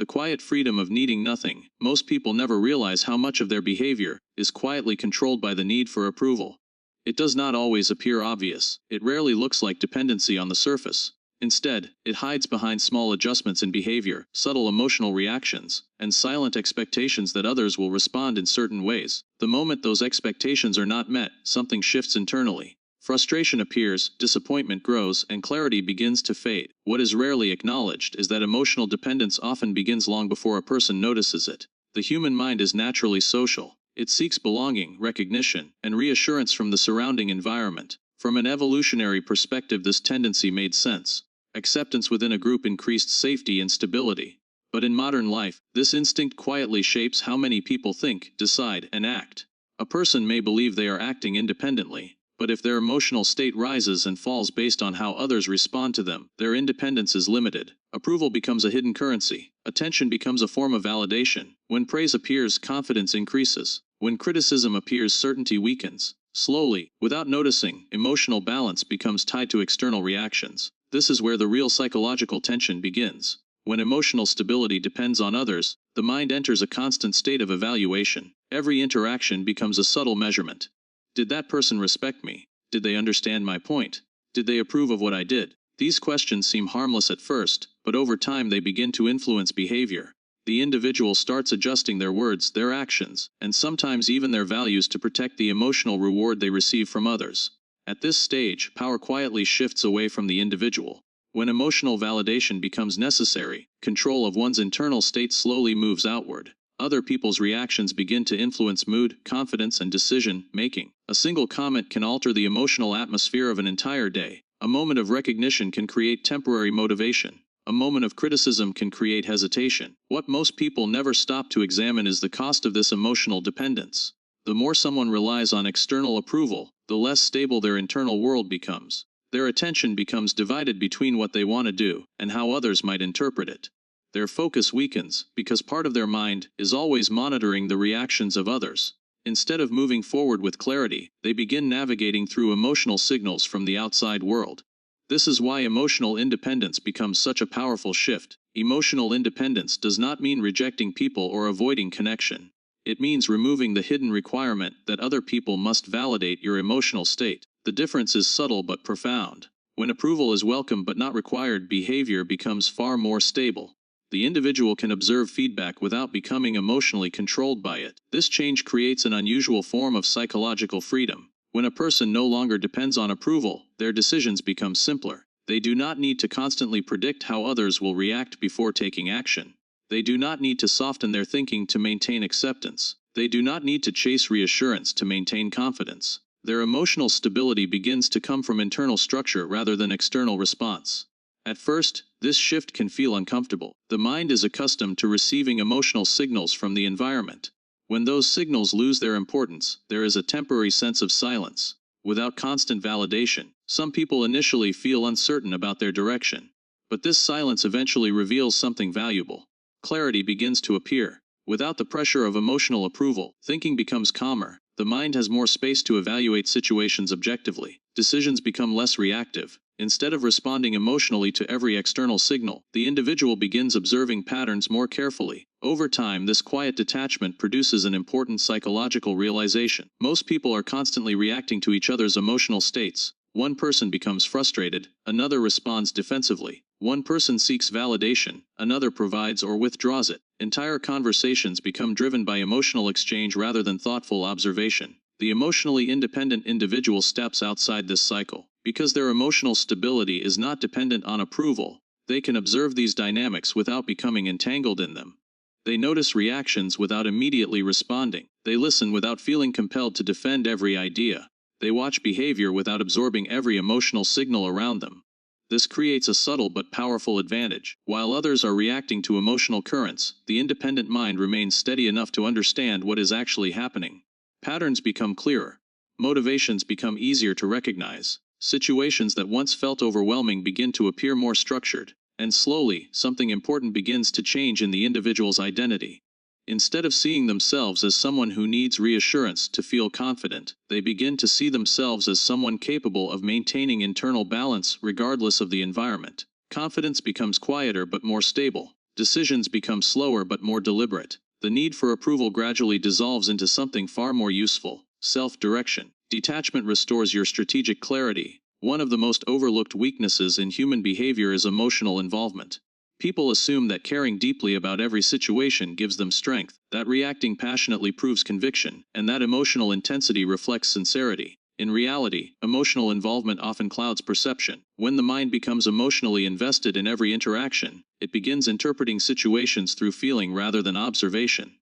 The quiet freedom of needing nothing. Most people never realize how much of their behavior is quietly controlled by the need for approval. It does not always appear obvious. It rarely looks like dependency on the surface. Instead, it hides behind small adjustments in behavior, subtle emotional reactions, and silent expectations that others will respond in certain ways. The moment those expectations are not met, something shifts internally. Frustration appears, disappointment grows, and clarity begins to fade. What is rarely acknowledged is that emotional dependence often begins long before a person notices it. The human mind is naturally social. It seeks belonging, recognition, and reassurance from the surrounding environment. From an evolutionary perspective, this tendency made sense. Acceptance within a group increased safety and stability. But in modern life, this instinct quietly shapes how many people think, decide, and act. A person may believe they are acting independently, but if their emotional state rises and falls based on how others respond to them, their independence is limited. Approval becomes a hidden currency. Attention becomes a form of validation. When praise appears, confidence increases. When criticism appears, certainty weakens. Slowly, without noticing, emotional balance becomes tied to external reactions. This is where the real psychological tension begins. When emotional stability depends on others, the mind enters a constant state of evaluation. Every interaction becomes a subtle measurement. Did that person respect me? Did they understand my point? Did they approve of what I did? These questions seem harmless at first, but over time they begin to influence behavior. The individual starts adjusting their words, their actions, and sometimes even their values to protect the emotional reward they receive from others. At this stage, power quietly shifts away from the individual. When emotional validation becomes necessary, control of one's internal state slowly moves outward. Other people's reactions begin to influence mood, confidence, and decision-making. A single comment can alter the emotional atmosphere of an entire day. A moment of recognition can create temporary motivation. A moment of criticism can create hesitation. What most people never stop to examine is the cost of this emotional dependence. The more someone relies on external approval, the less stable their internal world becomes. Their attention becomes divided between what they want to do and how others might interpret it. Their focus weakens because part of their mind is always monitoring the reactions of others. Instead of moving forward with clarity, they begin navigating through emotional signals from the outside world. This is why emotional independence becomes such a powerful shift. Emotional independence does not mean rejecting people or avoiding connection. It means removing the hidden requirement that other people must validate your emotional state. The difference is subtle but profound. When approval is welcome but not required, behavior becomes far more stable. The individual can observe feedback without becoming emotionally controlled by it. This change creates an unusual form of psychological freedom. When a person no longer depends on approval, their decisions become simpler. They do not need to constantly predict how others will react before taking action. They do not need to soften their thinking to maintain acceptance. They do not need to chase reassurance to maintain confidence. Their emotional stability begins to come from internal structure rather than external response. At first, this shift can feel uncomfortable. The mind is accustomed to receiving emotional signals from the environment. When those signals lose their importance, there is a temporary sense of silence. Without constant validation, some people initially feel uncertain about their direction. But this silence eventually reveals something valuable. Clarity begins to appear. Without the pressure of emotional approval, thinking becomes calmer. The mind has more space to evaluate situations objectively. Decisions become less reactive. Instead of responding emotionally to every external signal, the individual begins observing patterns more carefully. Over time, this quiet detachment produces an important psychological realization. Most people are constantly reacting to each other's emotional states. One person becomes frustrated, another responds defensively. One person seeks validation, another provides or withdraws it. Entire conversations become driven by emotional exchange rather than thoughtful observation. The emotionally independent individual steps outside this cycle. Because their emotional stability is not dependent on approval, they can observe these dynamics without becoming entangled in them. They notice reactions without immediately responding. They listen without feeling compelled to defend every idea. They watch behavior without absorbing every emotional signal around them. This creates a subtle but powerful advantage. While others are reacting to emotional currents, the independent mind remains steady enough to understand what is actually happening. Patterns become clearer. Motivations become easier to recognize. Situations that once felt overwhelming begin to appear more structured. And slowly, something important begins to change in the individual's identity. Instead of seeing themselves as someone who needs reassurance to feel confident, they begin to see themselves as someone capable of maintaining internal balance regardless of the environment. Confidence becomes quieter but more stable. Decisions become slower but more deliberate. The need for approval gradually dissolves into something far more useful: self-direction. Detachment restores your strategic clarity. One of the most overlooked weaknesses in human behavior is emotional involvement. People assume that caring deeply about every situation gives them strength, that reacting passionately proves conviction, and that emotional intensity reflects sincerity. In reality, emotional involvement often clouds perception. When the mind becomes emotionally invested in every interaction, it begins interpreting situations through feeling rather than observation.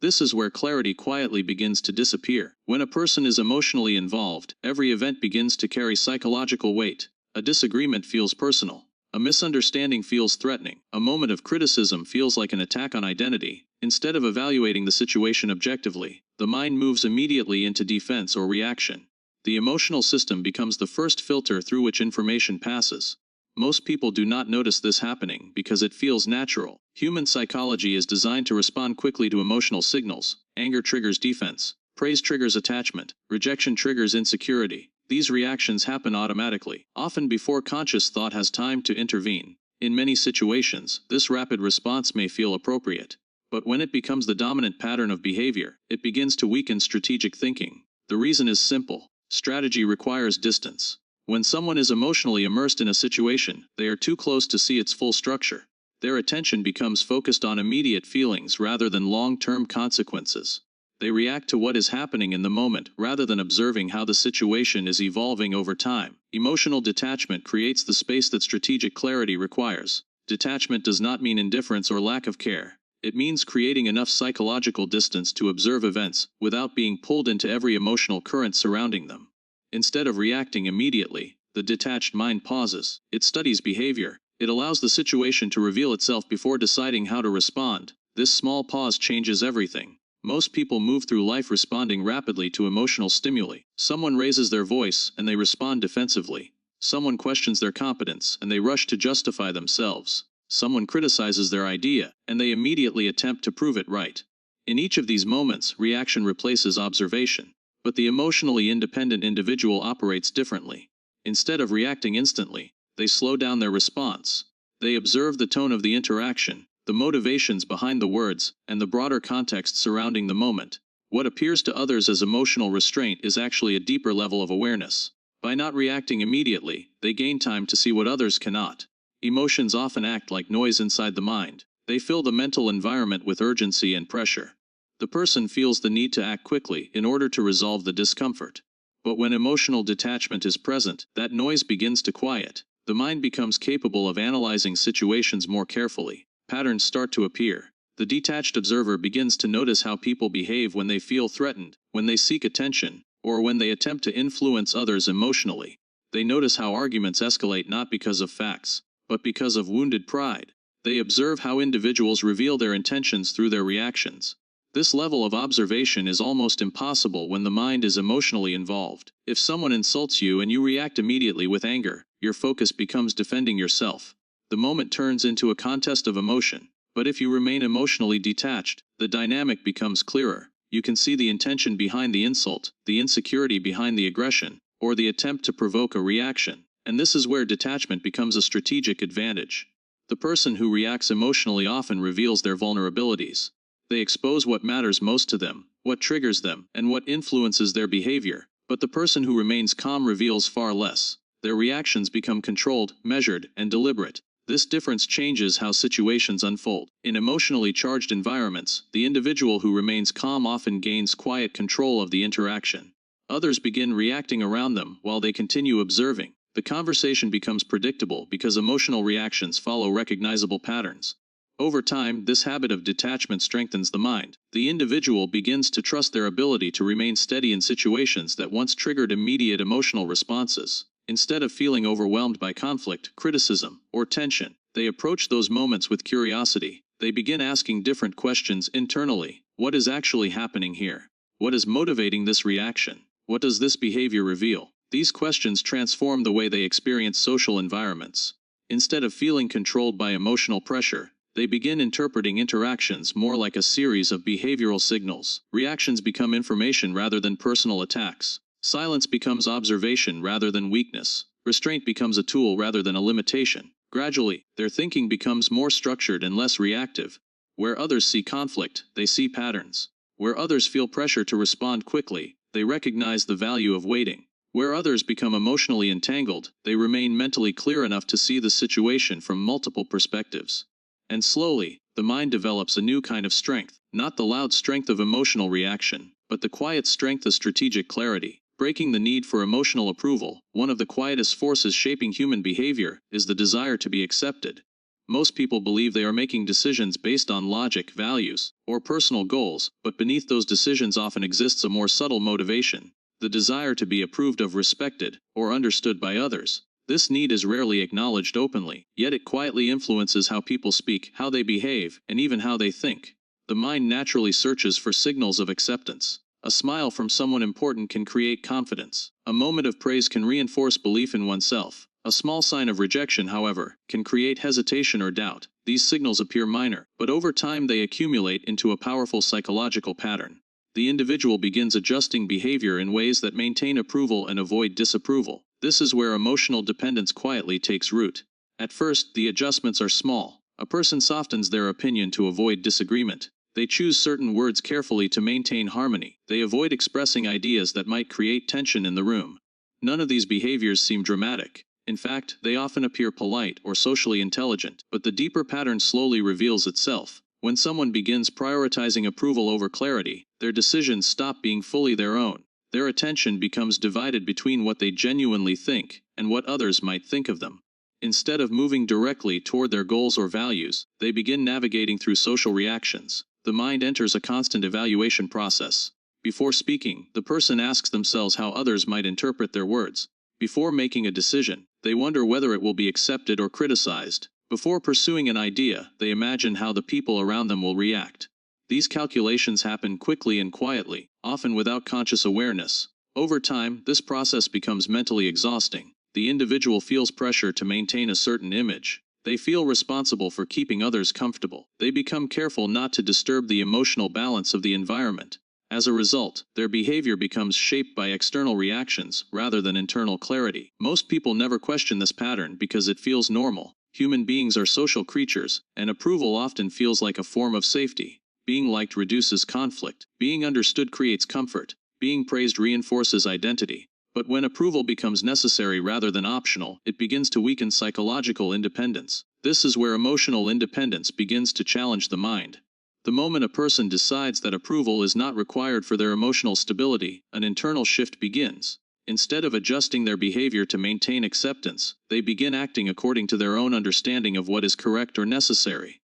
This is where clarity quietly begins to disappear. When a person is emotionally involved, every event begins to carry psychological weight. A disagreement feels personal. A misunderstanding feels threatening. A moment of criticism feels like an attack on identity. Instead of evaluating the situation objectively, the mind moves immediately into defense or reaction. The emotional system becomes the first filter through which information passes. Most people do not notice this happening because it feels natural. Human psychology is designed to respond quickly to emotional signals. Anger triggers defense. Praise triggers attachment. Rejection triggers insecurity. These reactions happen automatically, often before conscious thought has time to intervene. In many situations, this rapid response may feel appropriate. But when it becomes the dominant pattern of behavior, it begins to weaken strategic thinking. The reason is simple: strategy requires distance. When someone is emotionally immersed in a situation, they are too close to see its full structure. Their attention becomes focused on immediate feelings rather than long-term consequences. They react to what is happening in the moment rather than observing how the situation is evolving over time. Emotional detachment creates the space that strategic clarity requires. Detachment does not mean indifference or lack of care. It means creating enough psychological distance to observe events without being pulled into every emotional current surrounding them. Instead of reacting immediately, the detached mind pauses. It studies behavior. It allows the situation to reveal itself before deciding how to respond. This small pause changes everything. Most people move through life responding rapidly to emotional stimuli. Someone raises their voice, and they respond defensively. Someone questions their competence, and they rush to justify themselves. Someone criticizes their idea, and they immediately attempt to prove it right. In each of these moments, reaction replaces observation. But the emotionally independent individual operates differently. Instead of reacting instantly, they slow down their response. They observe the tone of the interaction, the motivations behind the words, and the broader context surrounding the moment. What appears to others as emotional restraint is actually a deeper level of awareness. By not reacting immediately, they gain time to see what others cannot. Emotions often act like noise inside the mind. They fill the mental environment with urgency and pressure. The person feels the need to act quickly in order to resolve the discomfort. But when emotional detachment is present, that noise begins to quiet. The mind becomes capable of analyzing situations more carefully. Patterns start to appear. The detached observer begins to notice how people behave when they feel threatened, when they seek attention, or when they attempt to influence others emotionally. They notice how arguments escalate not because of facts, but because of wounded pride. They observe how individuals reveal their intentions through their reactions. This level of observation is almost impossible when the mind is emotionally involved. If someone insults you and you react immediately with anger, your focus becomes defending yourself. The moment turns into a contest of emotion. But if you remain emotionally detached, the dynamic becomes clearer. You can see the intention behind the insult, the insecurity behind the aggression, or the attempt to provoke a reaction. And this is where detachment becomes a strategic advantage. The person who reacts emotionally often reveals their vulnerabilities. They expose what matters most to them, what triggers them, and what influences their behavior. But the person who remains calm reveals far less. Their reactions become controlled, measured, and deliberate. This difference changes how situations unfold. In emotionally charged environments, the individual who remains calm often gains quiet control of the interaction. Others begin reacting around them while they continue observing. The conversation becomes predictable because emotional reactions follow recognizable patterns. Over time, this habit of detachment strengthens the mind. The individual begins to trust their ability to remain steady in situations that once triggered immediate emotional responses. Instead of feeling overwhelmed by conflict, criticism, or tension, they approach those moments with curiosity. They begin asking different questions internally. What is actually happening here? What is motivating this reaction? What does this behavior reveal? These questions transform the way they experience social environments. Instead of feeling controlled by emotional pressure, they begin interpreting interactions more like a series of behavioral signals. Reactions become information rather than personal attacks. Silence becomes observation rather than weakness. Restraint becomes a tool rather than a limitation. Gradually, their thinking becomes more structured and less reactive. Where others see conflict, they see patterns. Where others feel pressure to respond quickly, they recognize the value of waiting. Where others become emotionally entangled, they remain mentally clear enough to see the situation from multiple perspectives. And slowly, the mind develops a new kind of strength, not the loud strength of emotional reaction, but the quiet strength of strategic clarity. Breaking the need for emotional approval, one of the quietest forces shaping human behavior, is the desire to be accepted. Most people believe they are making decisions based on logic, values, or personal goals, but beneath those decisions often exists a more subtle motivation: the desire to be approved of, respected, or understood by others. This need is rarely acknowledged openly, yet it quietly influences how people speak, how they behave, and even how they think. The mind naturally searches for signals of acceptance. A smile from someone important can create confidence. A moment of praise can reinforce belief in oneself. A small sign of rejection, however, can create hesitation or doubt. These signals appear minor, but over time they accumulate into a powerful psychological pattern. The individual begins adjusting behavior in ways that maintain approval and avoid disapproval. This is where emotional dependence quietly takes root. At first, the adjustments are small. A person softens their opinion to avoid disagreement. They choose certain words carefully to maintain harmony. They avoid expressing ideas that might create tension in the room. None of these behaviors seem dramatic. In fact, they often appear polite or socially intelligent, but the deeper pattern slowly reveals itself. When someone begins prioritizing approval over clarity, their decisions stop being fully their own. Their attention becomes divided between what they genuinely think and what others might think of them. Instead of moving directly toward their goals or values, they begin navigating through social reactions. The mind enters a constant evaluation process. Before speaking, the person asks themselves how others might interpret their words. Before making a decision, they wonder whether it will be accepted or criticized. Before pursuing an idea, they imagine how the people around them will react. These calculations happen quickly and quietly, often without conscious awareness. Over time, this process becomes mentally exhausting. The individual feels pressure to maintain a certain image. They feel responsible for keeping others comfortable. They become careful not to disturb the emotional balance of the environment. As a result, their behavior becomes shaped by external reactions rather than internal clarity. Most people never question this pattern because it feels normal. Human beings are social creatures, and approval often feels like a form of safety. Being liked reduces conflict. Being understood creates comfort. Being praised reinforces identity. But when approval becomes necessary rather than optional, it begins to weaken psychological independence. This is where emotional independence begins to challenge the mind. The moment a person decides that approval is not required for their emotional stability, an internal shift begins. Instead of adjusting their behavior to maintain acceptance, they begin acting according to their own understanding of what is correct or necessary.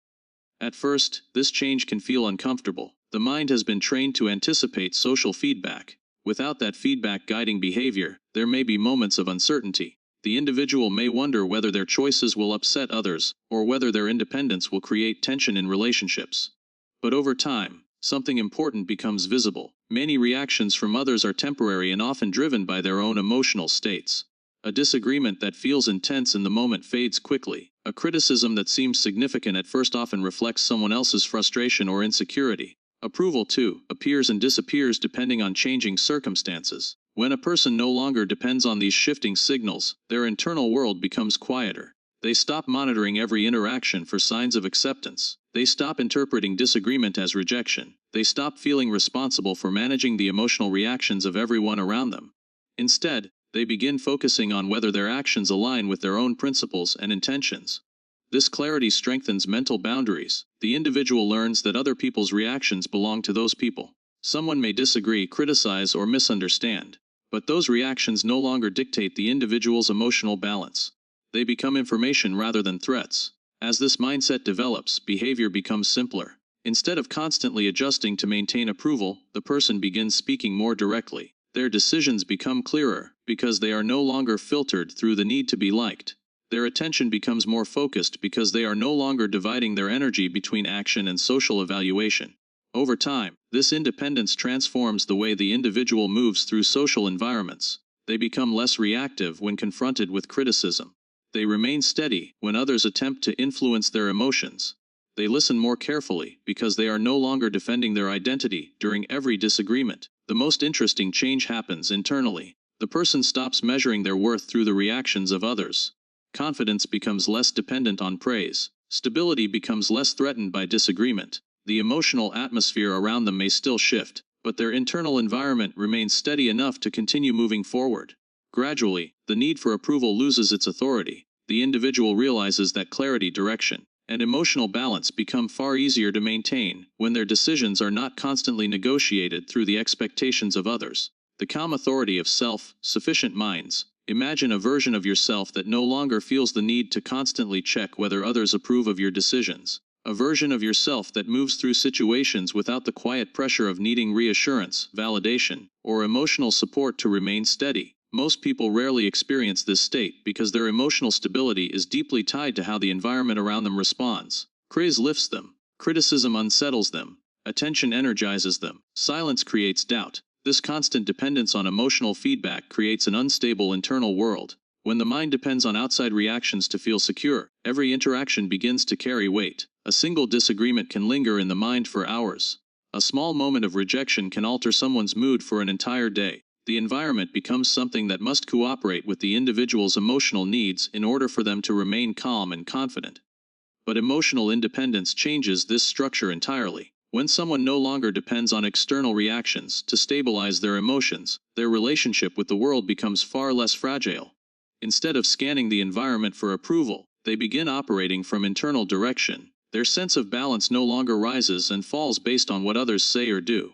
At first, this change can feel uncomfortable. The mind has been trained to anticipate social feedback. Without that feedback guiding behavior, there may be moments of uncertainty. The individual may wonder whether their choices will upset others, or whether their independence will create tension in relationships. But over time, something important becomes visible. Many reactions from others are temporary and often driven by their own emotional states. A disagreement that feels intense in the moment fades quickly. A criticism that seems significant at first often reflects someone else's frustration or insecurity. Approval, too, appears and disappears depending on changing circumstances. When a person no longer depends on these shifting signals, their internal world becomes quieter. They stop monitoring every interaction for signs of acceptance. They stop interpreting disagreement as rejection. They stop feeling responsible for managing the emotional reactions of everyone around them. Instead, they begin focusing on whether their actions align with their own principles and intentions. This clarity strengthens mental boundaries. The individual learns that other people's reactions belong to those people. Someone may disagree, criticize, or misunderstand, but those reactions no longer dictate the individual's emotional balance. They become information rather than threats. As this mindset develops, behavior becomes simpler. Instead of constantly adjusting to maintain approval, the person begins speaking more directly. Their decisions become clearer, because they are no longer filtered through the need to be liked. Their attention becomes more focused because they are no longer dividing their energy between action and social evaluation. Over time, this independence transforms the way the individual moves through social environments. They become less reactive when confronted with criticism. They remain steady when others attempt to influence their emotions. They listen more carefully because they are no longer defending their identity during every disagreement. The most interesting change happens internally. The person stops measuring their worth through the reactions of others. Confidence becomes less dependent on praise. Stability becomes less threatened by disagreement. The emotional atmosphere around them may still shift, but their internal environment remains steady enough to continue moving forward. Gradually, the need for approval loses its authority. The individual realizes that clarity, direction, and emotional balance become far easier to maintain when their decisions are not constantly negotiated through the expectations of others. The calm authority of self-sufficient minds. Imagine a version of yourself that no longer feels the need to constantly check whether others approve of your decisions. A version of yourself that moves through situations without the quiet pressure of needing reassurance, validation, or emotional support to remain steady. Most people rarely experience this state because their emotional stability is deeply tied to how the environment around them responds. Praise lifts them. Criticism unsettles them. Attention energizes them. Silence creates doubt. This constant dependence on emotional feedback creates an unstable internal world. When the mind depends on outside reactions to feel secure, every interaction begins to carry weight. A single disagreement can linger in the mind for hours. A small moment of rejection can alter someone's mood for an entire day. The environment becomes something that must cooperate with the individual's emotional needs in order for them to remain calm and confident. But emotional independence changes this structure entirely. When someone no longer depends on external reactions to stabilize their emotions, their relationship with the world becomes far less fragile. Instead of scanning the environment for approval, they begin operating from internal direction. Their sense of balance no longer rises and falls based on what others say or do.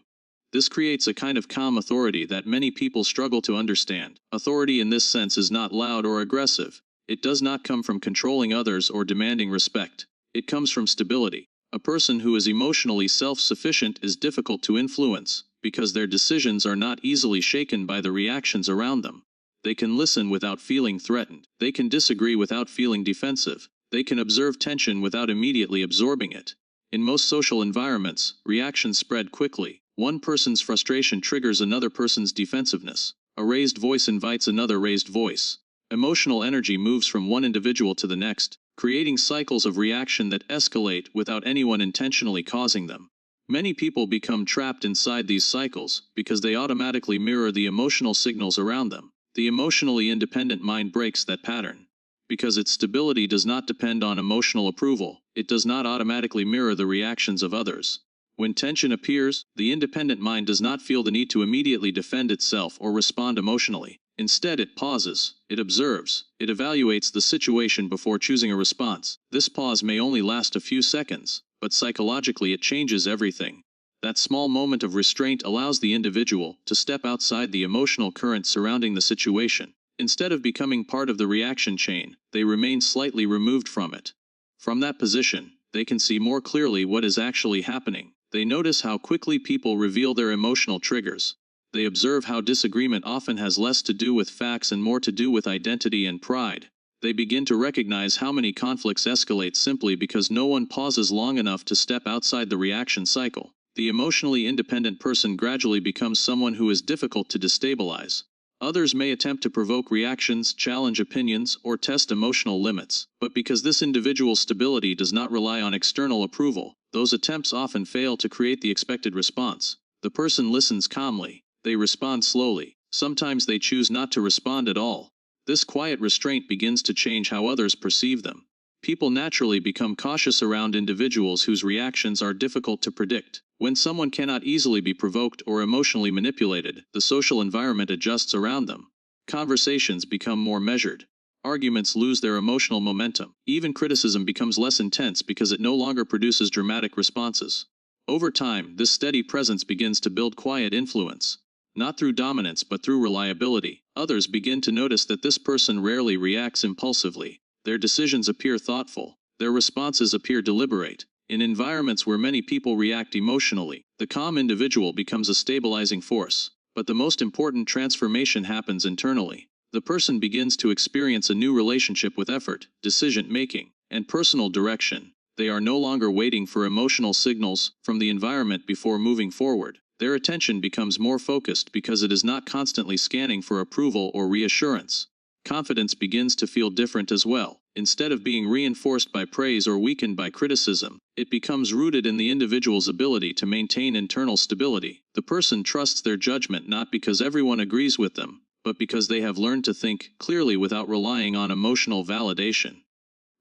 This creates a kind of calm authority that many people struggle to understand. Authority in this sense is not loud or aggressive. It does not come from controlling others or demanding respect. It comes from stability. A person who is emotionally self-sufficient is difficult to influence, because their decisions are not easily shaken by the reactions around them. They can listen without feeling threatened. They can disagree without feeling defensive. They can observe tension without immediately absorbing it. In most social environments, reactions spread quickly. One person's frustration triggers another person's defensiveness. A raised voice invites another raised voice. Emotional energy moves from one individual to the next, creating cycles of reaction that escalate without anyone intentionally causing them. Many people become trapped inside these cycles because they automatically mirror the emotional signals around them. The emotionally independent mind breaks that pattern. Because its stability does not depend on emotional approval, it does not automatically mirror the reactions of others. When tension appears, the independent mind does not feel the need to immediately defend itself or respond emotionally. Instead, it pauses, it observes, it evaluates the situation before choosing a response. This pause may only last a few seconds, but psychologically it changes everything. That small moment of restraint allows the individual to step outside the emotional current surrounding the situation. Instead of becoming part of the reaction chain, they remain slightly removed from it. From that position, they can see more clearly what is actually happening. They notice how quickly people reveal their emotional triggers. They observe how disagreement often has less to do with facts and more to do with identity and pride. They begin to recognize how many conflicts escalate simply because no one pauses long enough to step outside the reaction cycle. The emotionally independent person gradually becomes someone who is difficult to destabilize. Others may attempt to provoke reactions, challenge opinions, or test emotional limits, but because this individual's stability does not rely on external approval, those attempts often fail to create the expected response. The person listens calmly. They respond slowly. Sometimes they choose not to respond at all. This quiet restraint begins to change how others perceive them. People naturally become cautious around individuals whose reactions are difficult to predict. When someone cannot easily be provoked or emotionally manipulated, the social environment adjusts around them. Conversations become more measured. Arguments lose their emotional momentum. Even criticism becomes less intense because it no longer produces dramatic responses. Over time, this steady presence begins to build quiet influence. Not through dominance but through reliability. Others begin to notice that this person rarely reacts impulsively. Their decisions appear thoughtful. Their responses appear deliberate. In environments where many people react emotionally, the calm individual becomes a stabilizing force. But the most important transformation happens internally. The person begins to experience a new relationship with effort, decision-making, and personal direction. They are no longer waiting for emotional signals from the environment before moving forward. Their attention becomes more focused because it is not constantly scanning for approval or reassurance. Confidence begins to feel different as well. Instead of being reinforced by praise or weakened by criticism, it becomes rooted in the individual's ability to maintain internal stability. The person trusts their judgment not because everyone agrees with them, but because they have learned to think clearly without relying on emotional validation.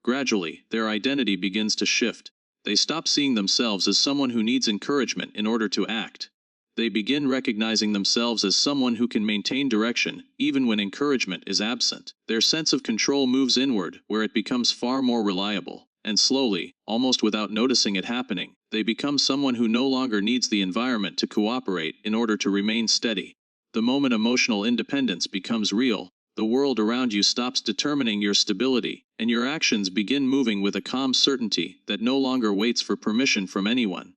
Gradually, their identity begins to shift. They stop seeing themselves as someone who needs encouragement in order to act. They begin recognizing themselves as someone who can maintain direction, even when encouragement is absent. Their sense of control moves inward, where it becomes far more reliable. And slowly, almost without noticing it happening, they become someone who no longer needs the environment to cooperate in order to remain steady. The moment emotional independence becomes real, the world around you stops determining your stability, and your actions begin moving with a calm certainty that no longer waits for permission from anyone.